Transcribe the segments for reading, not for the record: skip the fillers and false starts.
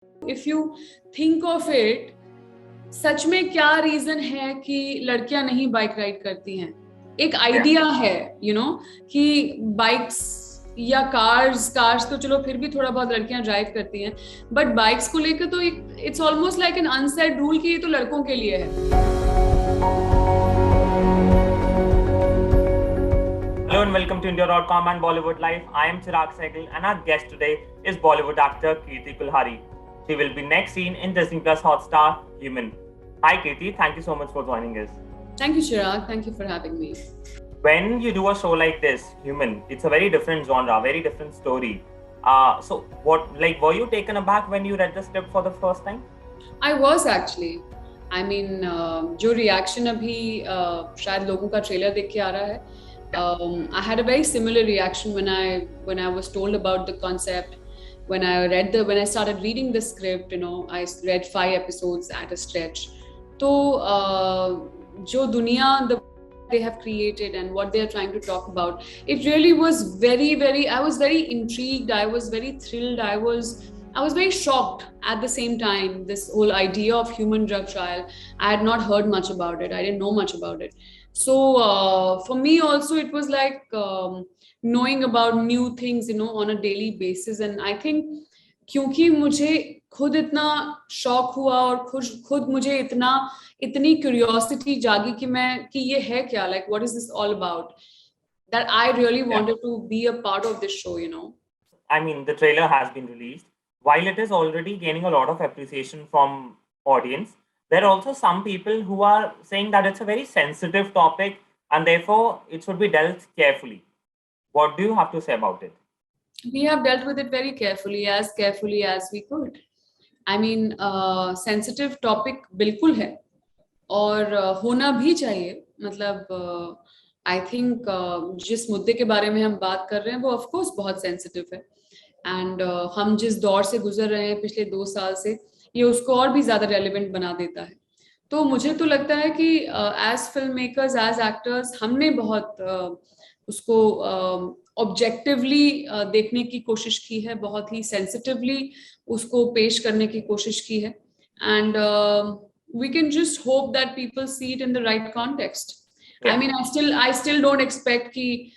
If you think of it, सच में क्या रीजन है कि लड़कियां नहीं बाइक राइड करती हैं? एक आइडिया है कि बाइक्स या कार्स तो चलो फिर भी थोड़ा बहुत लड़कियां ड्राइव करती हैं, बट बाइक्स को लेकर तो it's almost like an unsaid rule कि ये तो लड़कों के लिए है। Hello and welcome to India.com and Bollywood Life. I am Chirag Sehgal and our guest today is Bollywood actor Kirti Kulhari. She will be next seen in Disney Plus Hotstar Human. Hi Kirti, thank you so much for joining us. Thank you, Chirag. Thank you for having me. When you do a show like this, Human, it's a very different genre, very different story. So were you taken aback when you read the script for the first time? I was actually. I mean, जो reaction अभी शायद लोगों का trailer देख के आ रहा है. I had a very similar reaction when I was told about the concept. When I started reading the script, I read 5 episodes at a stretch. So, जो दुनिया they have created and what they are trying to talk about, it really was very, very. I was very intrigued. I was very thrilled. I was very shocked at the same time. This whole idea of human drug trial, I had not heard much about it. I didn't know much about it. So for me also, it was like knowing about new things, on a daily basis. And I think क्योंकि मुझे खुद इतना shock हुआ और खुद मुझे इतनी curiosity जागी कि ये है क्या, like what is this all about, that I really wanted to be a part of this show. I mean, the trailer has been released. While it is already gaining a lot of appreciation from audience, there are also some people who are saying that it's a very sensitive topic and therefore it should be dealt carefully. What do you have to say about it? We have dealt with it very carefully as we could. I mean, sensitive topic बिल्कुल है और होना भी चाहिए. मतलब I think जिस मुद्दे के बारे में हम बात कर रहे हैं वो of course बहुत sensitive है. And हम जिस दौर से गुजर रहे हैं पिछले 2 साल से, ये उसको और भी ज्यादा रेलिवेंट बना देता है. तो मुझे तो लगता है कि as film makers, as actors, हमने बहुत उसको ऑब्जेक्टिवली देखने की कोशिश की है, बहुत ही सेंसिटिवली उसको पेश करने की कोशिश की है. And we can just hope that people see it in the right context. I mean, I still don't expect कि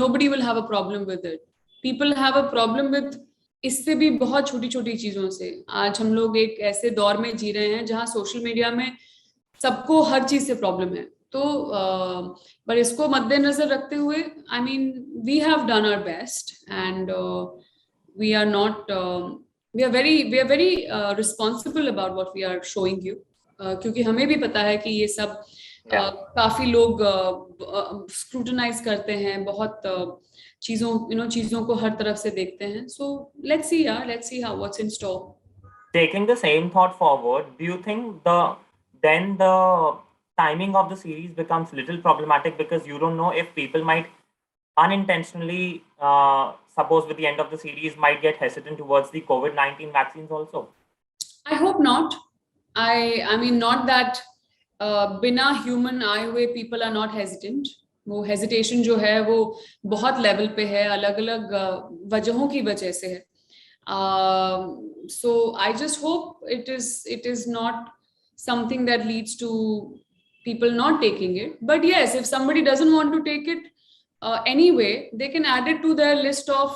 nobody will have a problem with it. People have a problem with इससे भी बहुत छोटी छोटी चीजों से. आज हम लोग एक ऐसे दौर में जी रहे हैं जहां सोशल मीडिया में सबको हर चीज से प्रॉब्लम है. तो पर इसको मद्देनजर रखते हुए, I mean, we have done our best and we are very responsible about what we are showing you, क्योंकि हमें भी पता है कि ये सब काफी लोग स्क्रूटनाइज करते हैं, बहुत चीजों को हर तरफ से देखते हैं. So let's see how what's in store. Taking the same thought forward, do you think the timing of the series becomes a little problematic because you don't know if people might unintentionally, suppose with the end of the series, might get hesitant towards the COVID-19 vaccines also? I hope not. I mean, not that बिना human आए हुए people are not hesitant. वो hesitation जो है वो बहुत level पे है, अलग अलग वजहों की वजह से है. So I just hope it is not something that leads to people not taking it. But yes, if somebody doesn't want to take it anyway, they can add it to their list of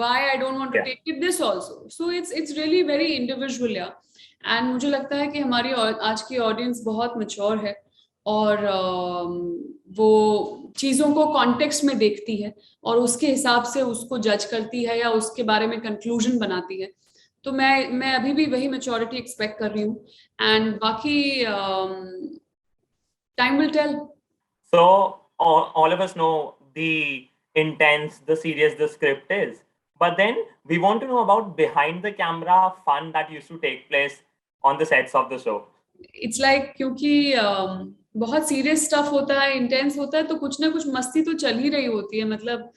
why I don't want to take it, this also. So it's really very individual. And मुझे लगता है कि हमारी आज की audience बहुत mature है और वो चीज़ों को कॉन्टेक्स्ट में देखती है और उसके हिसाब से उसको जज करती है या उसके बारे में कंक्लूजन बनाती है. तो मैं अभी भी वही मैच्योरिटी एक्सपेक्ट कर रही हूँ एंड बाकी time will tell. So all of us know the intense, the serious the script is, but then we want to know about behind the camera fun that used to take place on the sets of the show. It's like क्योंकि बहुत serious stuff होता है, intense होता है, तो कुछ ना कुछ मस्ती तो चल ही रही होती है. मतलब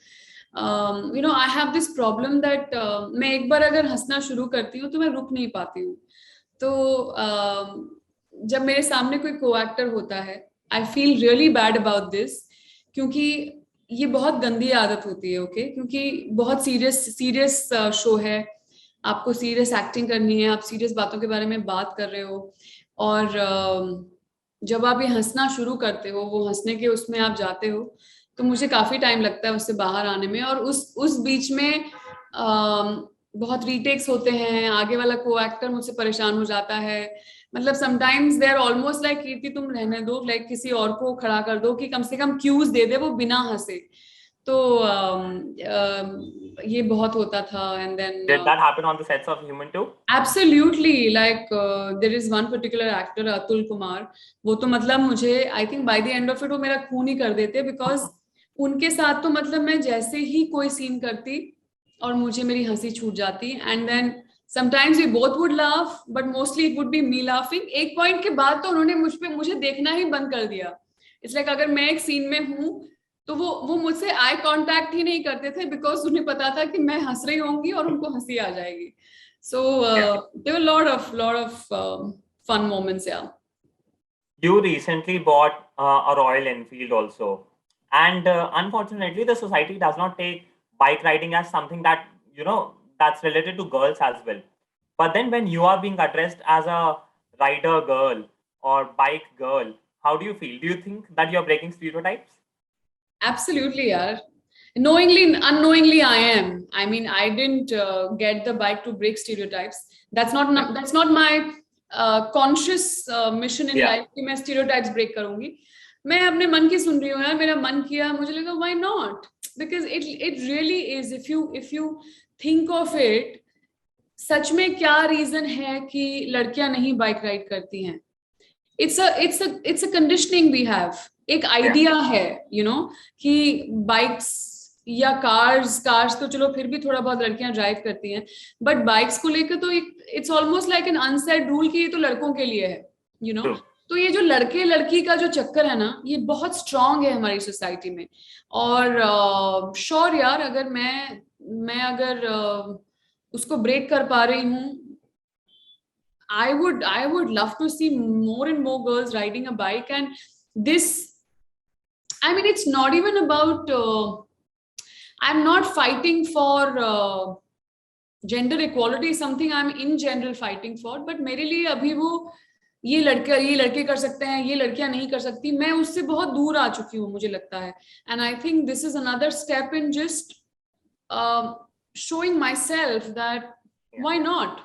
I have this problem that मैं एक बार अगर हंसना शुरू करती हूँ तो मैं रुक नहीं पाती हूँ. तो जब मेरे सामने कोई को एक्टर होता है, I feel really bad about this, क्योंकि ये बहुत गंदी आदत होती है. ओके, क्योंकि बहुत सीरियस शो है आपको सीरियस एक्टिंग करनी है, आप सीरियस बातों के बारे में बात कर रहे हो, और जब आप ये हंसना शुरू करते हो, वो हंसने के उसमें आप जाते हो, तो मुझे काफी टाइम लगता है उससे बाहर आने में। और उस बीच में बहुत रीटेक्स होते हैं, आगे वाला को एक्टर मुझसे परेशान हो जाता है, मतलब sometimes they are almost like Kirti तुम रहने दो, लाइक किसी और को खड़ा कर दो कि कम से कम क्यूज दे दे वो बिना हंसे। तो ये बहुत होता था। And then Did that happen on the sets of Human too? Absolutely, like there is one particular actor, Atul Kumar, वो तो मतलब मुझे I think by the end of it वो मेरा खून ही कर देते, बिकॉज उनके साथ तो मतलब मैं जैसे ही कोई सीन करती और मुझे मेरी हंसी छूट जाती, and then sometimes we both would laugh but mostly it would be me laughing. एक पॉइंट के बाद तो उन्होंने मुझे देखना ही बंद कर दिया। इट्स लाइक अगर मैं एक सीन में हूँ तो वो मुझसे आई कांटेक्ट ही नहीं करते थे, बिकॉज उन्हें पता था कि मैं हंस रही होंगी और उनको हंसी आ जाएगी। So there were lot of fun moments, yeah. You recently bought a Royal Enfield also, and unfortunately, the society does not take bike riding as something that that's related to girls as well. But then, when you are being addressed as a rider girl or bike girl, how do you feel? Do you think that you're breaking stereotypes? Absolutely, yeah. Knowingly, unknowingly, I am. I mean, I didn't get the bike to break stereotypes. That's not my conscious mission in life कि मैं stereotypes break करूँगी। मैं अपने मन की सुन रही हूँ यार, मेरा मन किया, मुझे लगा why not? Because it really is, if you think of it, सच में क्या रीजन है कि लड़कियां नहीं बाइक राइड करती हैं? It's a conditioning we have. एक आइडिया है कि बाइक्स या कार्स तो चलो फिर भी थोड़ा बहुत लड़कियां ड्राइव करती हैं, बट बाइक्स को लेकर तो it's almost like an unsaid rule कि ये तो लड़कों के लिए है, तो ये जो लड़के लड़की का जो चक्कर है ना, ये बहुत स्ट्रांग है हमारी सोसाइटी में। और श्योर यार, अगर मैं अगर उसको ब्रेक कर पा रही हूँ, I would love to see more and more girls riding a bike. And this, I mean, it's not even about I'm not fighting for gender equality, something I'm in general fighting for, but मेरे लिए अभी वो ये लड़के कर सकते हैं, ये लड़कियां नहीं कर सकती, मैं उससे बहुत दूर आ चुकी हूँ, मुझे लगता है। And I think this is another step in just showing myself that why not?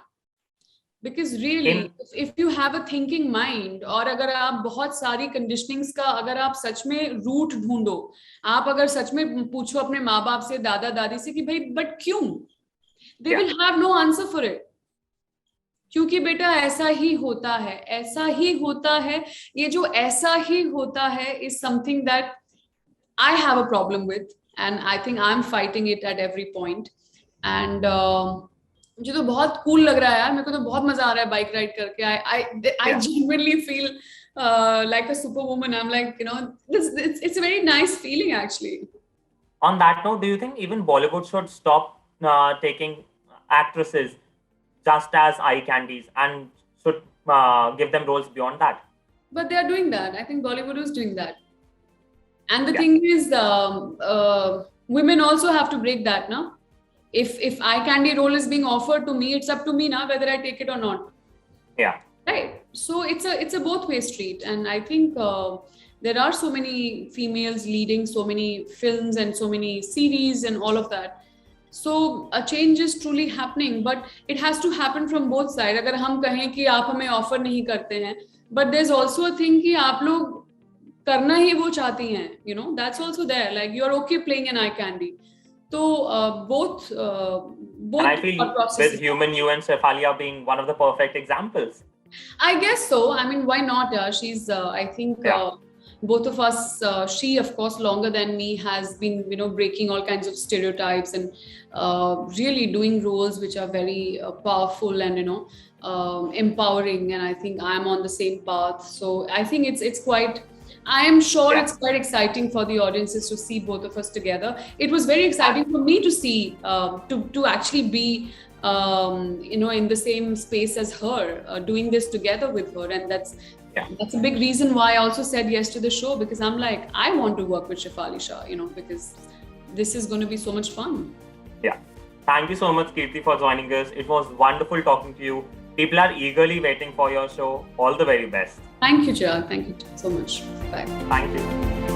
Because really, if you have a thinking mind, और अगर आप बहुत सारी conditionings का अगर आप सच में रूट ढूंढो, आप अगर सच में पूछो अपने माँ बाप से, दादा दादी से कि भाई बट क्यों, they will have no answer for it. क्योंकि बेटा ऐसा ही होता है, ऐसा ही होता है, ये जो ऐसा ही होता है is something that I have a problem with, and I think I'm fighting it at every point. And मुझे तो बहुत कूल लग रहा है यार, मेरे को तो बहुत मजा आ रहा है बाइक राइड करके। I genuinely feel like a superwoman. I'm like, it's a very nice feeling actually. On that note, do you think even Bollywood should stop taking actresses just as eye candies and should give them roles beyond that? But they are doing that. I think Bollywood is doing that. And the thing is, women also have to break that, no? If eye candy role is being offered to me, it's up to me now whether I take it or not. Yeah. Right. So it's a both-way street, and I think there are so many females leading so many films and so many series and all of that. So a change is truly happening, but it has to happen from both sides. अगर हम कहें कि आप हमें offer नहीं करते हैं, but there's also a thing कि आप लोग करना ही वो चाहती हैं, that's also there. Like you're okay playing an eye candy. So both. And I feel with Human, you and Shefali being one of the perfect examples. I guess so. I mean, why not? She's, I think, both of us. She, of course, longer than me, has been, breaking all kinds of stereotypes and really doing roles which are very powerful and empowering. And I think I'm on the same path. So I think it's quite. I am sure it's quite exciting for the audiences to see both of us together. It was very exciting for me to see, to actually be, in the same space as her, doing this together with her. And that's a big reason why I also said yes to the show, because I'm like, I want to work with Shefali Shah, because this is going to be so much fun. Yeah. Thank you so much, Kirti, for joining us. It was wonderful talking to you. People are eagerly waiting for your show. All the very best. Thank you, Chirag. Thank you so much. Bye. Thank you.